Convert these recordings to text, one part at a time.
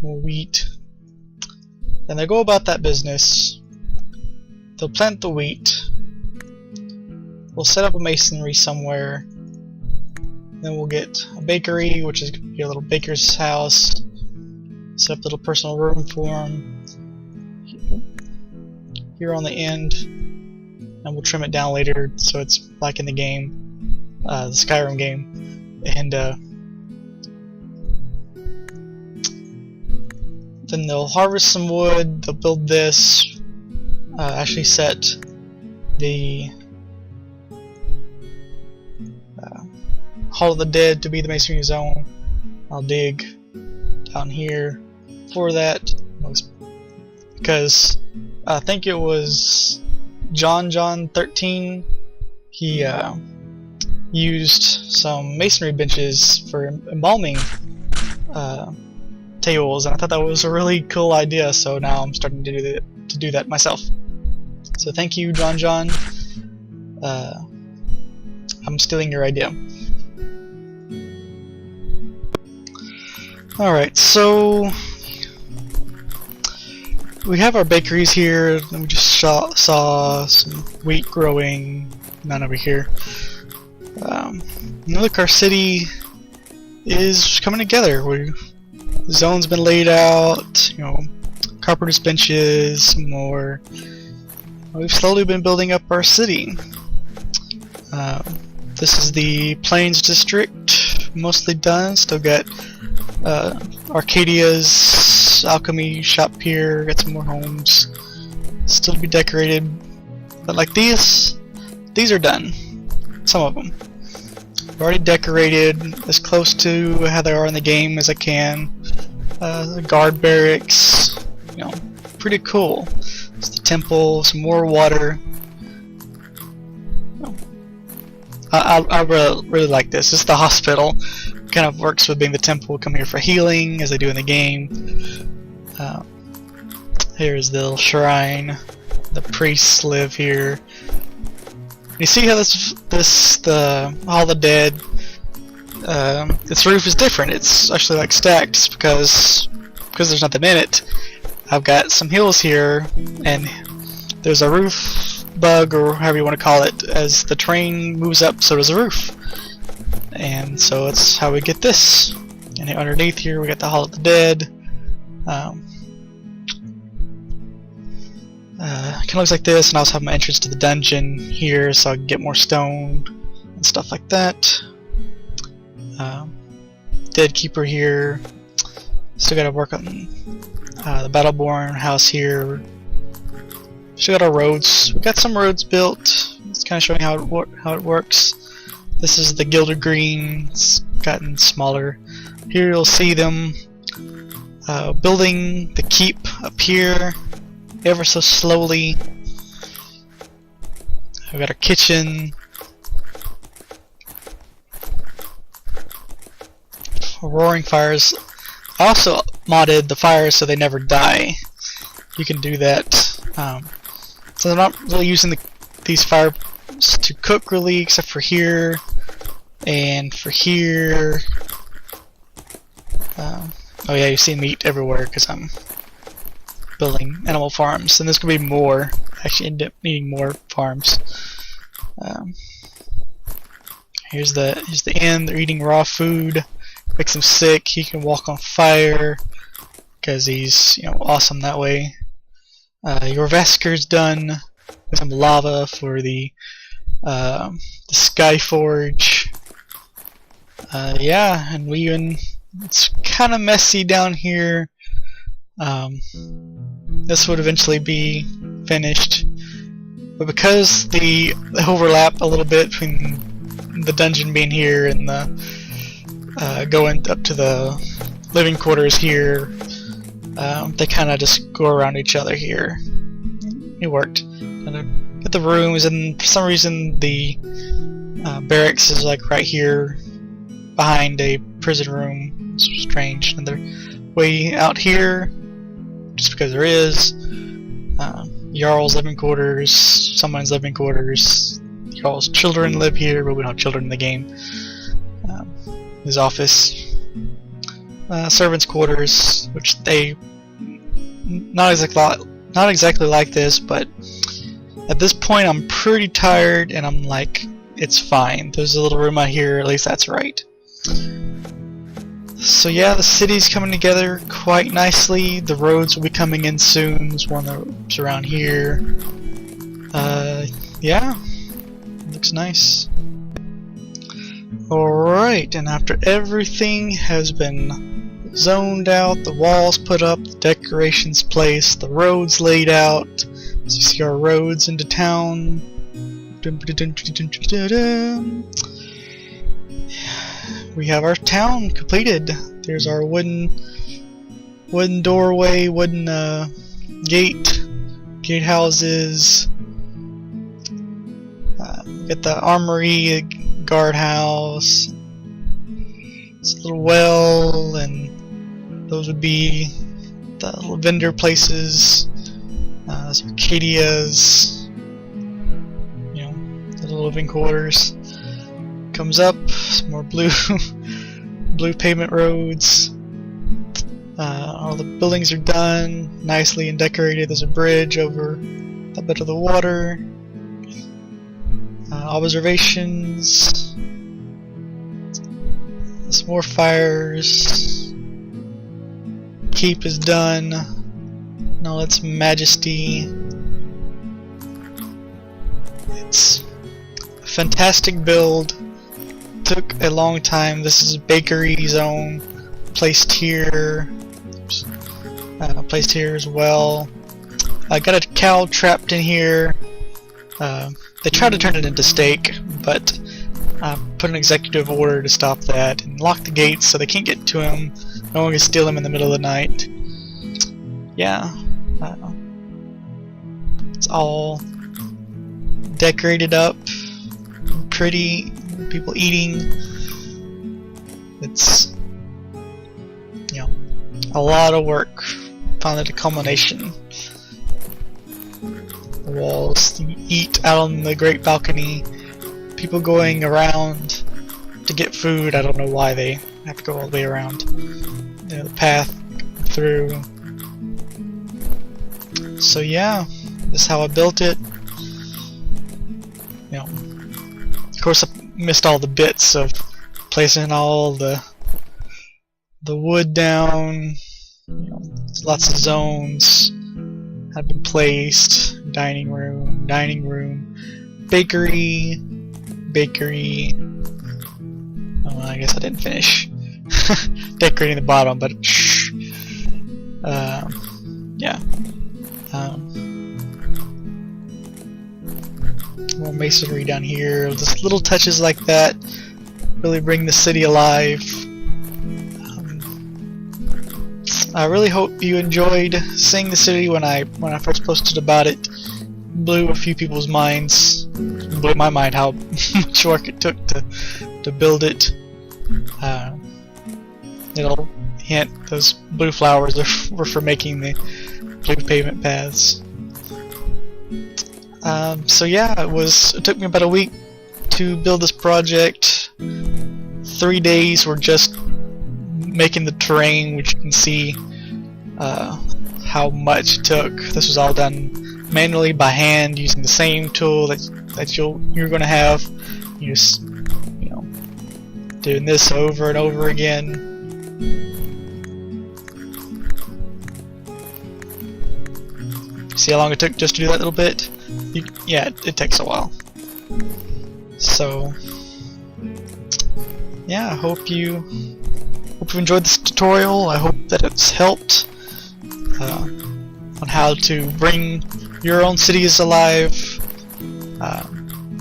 more wheat. Then they go about that business. They'll plant the wheat. We'll set up a masonry somewhere. Then we'll get a bakery, which is going to be a little baker's house. Set up a little personal room for him. Here on the end. And we'll trim it down later so it's like in the game, the Skyrim game. And then they'll harvest some wood, they'll build this, actually set the Hall of the Dead to be the masonry zone. I'll dig down here for that, because I think it was John 13, he used some masonry benches for embalming tables, and I thought that was a really cool idea, so now I'm starting to do that myself. So thank you, John. I'm stealing your idea. Alright, so we have our bakeries here, and we just saw some wheat growing, none over here. Look, our city is coming together. The zone's been laid out, you know, carpenter's benches, some more. We've slowly been building up our city. This is the Plains District, mostly done. Still got Arcadia's alchemy shop here, got some more homes still to be decorated, but like these are done, some of them. I've already decorated as close to how they are in the game as I can. The guard barracks, you know, pretty cool. It's the temple, some more water. I really like this. It's the hospital. Kind of works with being the temple. Come here for healing, as they do in the game. Here's the little shrine. The priests live here. You see how the Hall of the Dead, its roof is different. It's actually like stacked because there's nothing in it. I've got some hills here, and there's a roof bug, or however you want to call it. As the train moves up, so does the roof. And so that's how we get this. And underneath here we got the Hall of the Dead. Kind of looks like this, and I also have my entrance to the dungeon here, so I can get more stone and stuff like that. Dead Keeper here. Still got to work on the Battleborn house here. Still got our roads. We got some roads built. It's kind of showing how it works. This is the Gilded Green. It's gotten smaller. Here you'll see them building the keep up here, ever so slowly. I've got our kitchen. Roaring fires. I also modded the fires so they never die. You can do that. So I'm not really using these fires to cook really, except for here and for here. Oh yeah, you see meat everywhere because I'm building animal farms, and there's gonna be more. Actually, end up needing more farms. Here's the inn. They're eating raw food. Makes him sick. He can walk on fire because he's, you know, awesome that way. Your Vesker's done with some lava for the Sky Forge. Yeah, and it's kind of messy down here. This would eventually be finished, but because they overlap a little bit between the dungeon being here and the going up to the living quarters here, they kind of just go around each other here. It worked. And got the rooms, and for some reason the barracks is like right here behind a prison room. It's strange. And they're way out here just because there is. Jarl's living quarters, someone's living quarters. Jarl's children live here, but we don't have children in the game. His office. servants' quarters, which they not exactly like this, but at this point I'm pretty tired, and I'm like, it's fine. There's a little room out here. At least that's right. So yeah, the city's coming together quite nicely. The roads will be coming in soon. There's one that's around here. Yeah, looks nice. Alright, and after everything has been zoned out, the walls put up, the decorations placed, the roads laid out, so you see our roads into town. We have our town completed. There's our wooden doorway, wooden gatehouses. Get the armory, guardhouse. It's a little well, and those would be the little vendor places. Some Arcadias. You know, the little living quarters. Comes up, some more blue pavement roads. All the buildings are done, nicely and decorated. There's a bridge over a bit of the water. Observations. Some more fires. Keep is done. No, it's Majesty. It's a fantastic build. Took a long time. This is a bakery zone placed here. Placed here as well. I got a cow trapped in here. They tried to turn it into steak, but put an executive order to stop that and lock the gates so they can't get to him. No one can steal him in the middle of the night. Yeah, it's all decorated up, pretty. People eating. It's, you know, a lot of work. Finally, the culmination. The walls, you eat out on the great balcony. People going around to get food. I don't know why they have to go all the way around. You know, the path through. So yeah, this is how I built it. You know, of course, I missed all the bits of placing all the wood down. You know, lots of zones have been placed. Dining room, bakery. Oh, I guess I didn't finish decorating the bottom, but yeah. More masonry down here. Just little touches like that really bring the city alive. I really hope you enjoyed seeing the city when I first posted about it. Blew a few people's minds. Blew my mind how much work it took to build it. It'll hint those blue flowers were for making the blue pavement paths. So yeah, it took me about a week to build this project. 3 days were just making the terrain, which you can see how much it took. This was all done manually by hand using the same tool that you're going to have. You just, you know, doing this over and over again. See how long it took just to do that little bit? Yeah, it takes a while. So yeah, I hope you enjoyed this tutorial. I hope that it's helped on how to bring your own cities alive.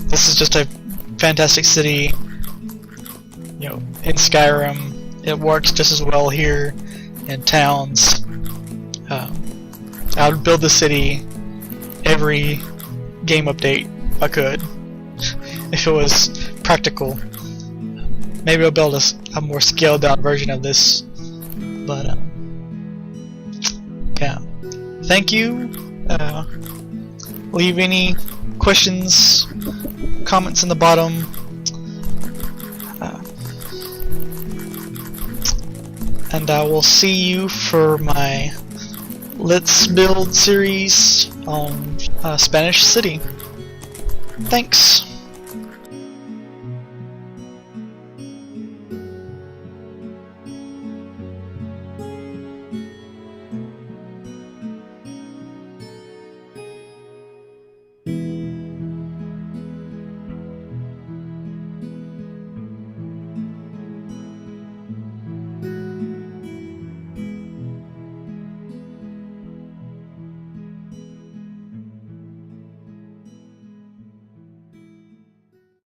This is just a fantastic city. You know, in Skyrim, it works just as well here in towns. I would build the city every game update if I could, if it was practical. Maybe I'll build a more scaled down version of this, but yeah. Thank you. Leave any questions, comments in the bottom. and I will see you for my Let's Build series on Spanish City. Thanks.